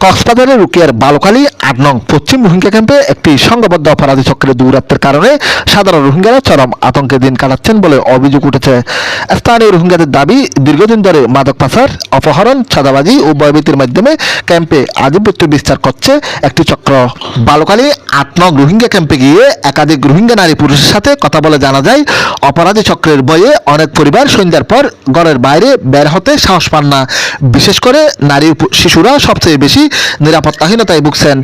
কক্সবাজারের রুকিয়ার বালুখালী ৮ নং পশ্চিম রোহিঙ্গা ক্যাম্পে একটি সংঘবদ্ধ অপরাধী চক্রের দৌরাত্ম্যের কারণে সাধারণ রোহিঙ্গারা চরম আতঙ্কে দিন কাটাচ্ছেন বলে অভিযোগ উঠেছে। স্থানীয় রোহিঙ্গাদের দাবি, দীর্ঘদিন ধরে মাদক পাচার, অপহরণ, চাঁদাবাজি ও ভয়ভীতির মাধ্যমে ক্যাম্পে আধিপত্য বিস্তার করছে একটি চক্র। বালুখালী ৮ নং রোহিঙ্গা ক্যাম্পে গিয়ে একাধিক রোহিঙ্গা নারী পুরুষের সাথে কথা বলে জানা যায়, অপরাধী চক্রের ভয়ে অনেক পরিবার সন্ধ্যার পর ঘরের বাইরে বের হতে সাহস পান না। বিশেষ করে নারী শিশুরা সবচেয়ে বেশি নিরাপত্তাহীনতায় ভুগছেন।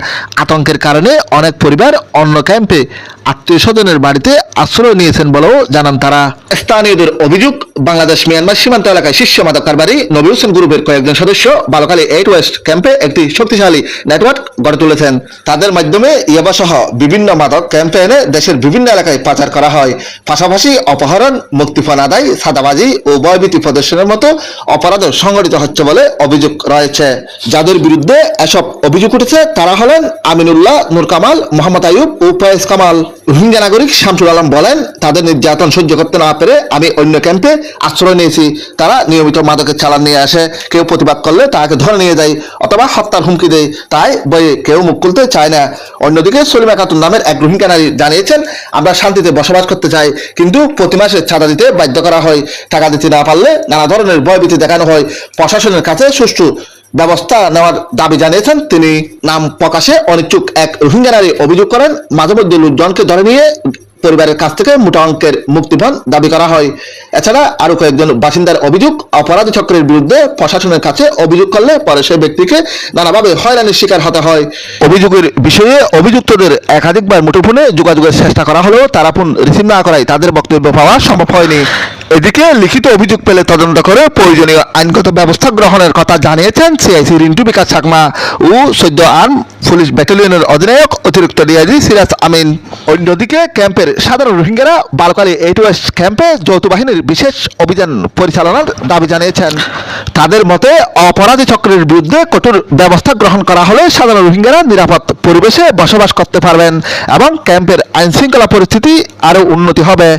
আতঙ্কের কারণে অনেক পরিবার অন্য ক্যাম্পে আত্মীয় স্বজনের বাড়িতে আশ্রয় নিয়েছেন বলেও জানান তারা। স্থানীয়দের অভিযোগ, বাংলাদেশ মিয়ানমার সীমান্ত এলাকায় শীর্ষ মাদক কারবারি নবী হোসেন গ্রুপের কয়েকজন সদস্য বালুখালী 8 ওয়েস্ট ক্যাম্পে একটি শক্তিশালী নেটওয়ার্ক গড়ে তুলেছেন। তাদের মাধ্যমে ইয়াবা সহ বিভিন্ন মাদক ক্যাম্পে এনে দেশের বিভিন্ন এলাকায় পাচার করা হয়। পাশাপাশি অপহরণ, মুক্তিপণ আদায়, সাদাবাজি ও ভয়ভীতি প্রদর্শনের মতো অপরাধও সংঘটিত হচ্ছে বলে অভিযোগ রয়েছে। যাদের বিরুদ্ধে এসব অভিযোগ উঠেছে তারা হলেন আমিনুল্লাহ, নূর কামাল, মোহাম্মদ আইয়ুব ও ফয়েজ কামাল। রোহিঙ্গা নাগরিক শামসুল আলম বলেন, তাদের নির্যাতন সহ্য করতে না পেরে আমি অন্য ক্যাম্পে আশ্রয় নিয়েছি। তারা নিয়মিত মাদকের চালান নিয়ে আসে, কেউ প্রতিবাদ করলে তাকে ধরে নিয়ে যায় অথবা হত্যার হুমকি দেয়, তাই বইয়ে কেউ মুখ খুলতে চায় না। অন্যদিকে সলিমা খাতুন নামের এক রোহিঙ্গা নারী জানিয়েছেন, আমরা শান্তিতে বসবাস করতে চাই, কিন্তু প্রতি মাসে চাঁদা দিতে বাধ্য করা হয়। টাকা দিতে না পারলে নানা ধরনের ভয়ভীতি দেখানো হয়। প্রশাসনের কাছে সুষ্ঠু ব্যবস্থা নেওয়ার দাবি জানিয়েছেন তিনি। নাম প্রকাশে অনিচ্ছুক এক রোহিঙ্গা নারী অভিযোগ করেন, মাঝে মধ্যে লোকজনকে ধরে নিয়ে পরিবারের কাছ থেকে মোটা অঙ্কের মুক্তিপণ দাবি করা হয়। এছাড়া আরো কয়েকজন বাসিন্দার অভিযোগ, অপরাধী চক্রের বিরুদ্ধে প্রশাসনের কাছে অভিযোগ করলে পরে সেই ব্যক্তিকে নানাভাবে হয়রানির শিকার হতে হয়। অভিযোগের বিষয়ে অভিযুক্তদের একাধিকবার মুঠোফোনে যোগাযোগের চেষ্টা করা হলেও তারা ফোন রিসিভ না করায় তাদের বক্তব্য পাওয়া সম্ভব হয়নি। এদিকে লিখিত অভিযোগ পেলে তদন্ত করে প্রয়োজনীয় আইনগত ব্যবস্থা গ্রহণের কথা জানিয়েছেন সিআইসি রিন্টু বিকাশ চাকমা ও 14 আর্ম পুলিশ ব্যাটালিয়নের অধিনায়ক অতিরিক্ত ডিআইজি সিরাজ আমিন। অন্যদিকে ক্যাম্পের সাধারণ রোহিঙ্গারা বালুখালী 8 ওয়েস্ট ক্যাম্পে যৌথ বাহিনীর বিশেষ অভিযান পরিচালনার দাবি জানিয়েছেন। তাদের মতে, অপরাধী চক্রের বিরুদ্ধে কঠোর ব্যবস্থা গ্রহণ করা হলে সাধারণ রোহিঙ্গারা নিরাপদ পরিবেশে বসবাস করতে পারবেন এবং ক্যাম্পের আইনশৃঙ্খলা পরিস্থিতি আরও উন্নতি হবে।